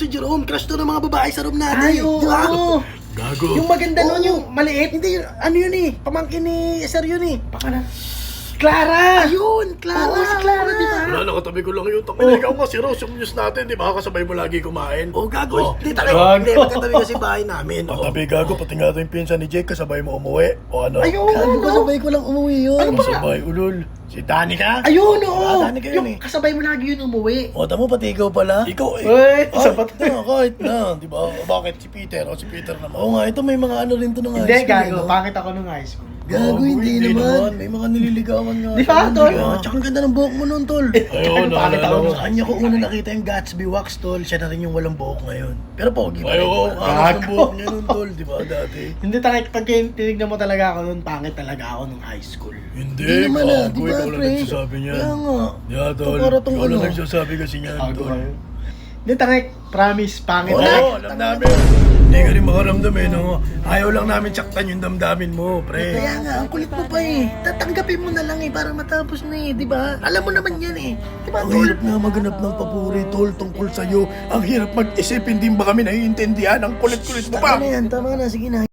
Si Jerome, crush to ng mga babae sa room natin. Ay, oo. Di ba? Gago. Yung maganda nun, Oo. yung maliit. Hindi, ano yun eh. Pamangkin ni Sir yun eh. Baka na. Clara! Ayun, Clara. Oo, si Clara, di ba? Wala, nakatabi ko lang yun. Takina, ikaw nga si Rose, yung news natin, di ba? Kasabay mo lagi kumain. Oh, gago. Hindi, tayo. Gago. Hindi, magkatabi kasi bahay namin. Oh. Katabi gago, pati nga ito yung pinsan ni Jake, kasabay mo umuwi. O ano? Ayun! Gago, kasabay ko lang umuwi yun. Ano ba? Kasabay, ulol. Si Danica? Ayun, oo! Dani kayo Yung eh. kasabay mo lagi yun umuwi. O, tamo pati ikaw pala. Ikaw eh. Uy, Ay, sapat na, kahit na, di ba? Bakit si Peter? O si Peter naman. Oo nga, ito may mga ano rin to ng Hindi, high school, gago. eh, no? Pangit ako nung high school. Gago, hindi naman. May mga nililigawan nga. Di ba, siya, tol? di ba? Tsaka ang ganda ng buhok mo nun, tol. Ayun, Pangit ako naalala Sa kanya ko una nakita yung Gatsby wax, tol. Siya na rin yung walang buhok ngayon. Pero pogi pa rin. Ayoko, di ba? angas ng buhok niya nun, tol, di ba, dati? Hindi, pag tinignan mo talaga ako nun, pangit talaga ako nung high school. Hindi, Hindi naman ah, gago, di ba, ikaw lang pre? nagsasabi niyan. Kaya nga. Yeah, tol. Ito para tong Ikaw lang ano. nagsasabi kasi niyan, Gago tol. kayo. Hindi, tangik. Promise, pangit. Oo, Wala. alam namin. Hindi ka rin makaramdam eh, no? Ayaw lang namin saktan yung damdamin mo, pre. Kaya nga, ang kulit mo pa eh. Tatanggapin mo na lang eh, para matapos na eh, di ba? Alam mo naman yan eh. Di ba, Ang tol? hirap nga maganap ng papuri, tol, tungkol sa'yo. Ang hirap mag-isip, hindi ba kami naiintindihan? Ang kulit-kulit mo pa. Tama na yan, tama na, sige na.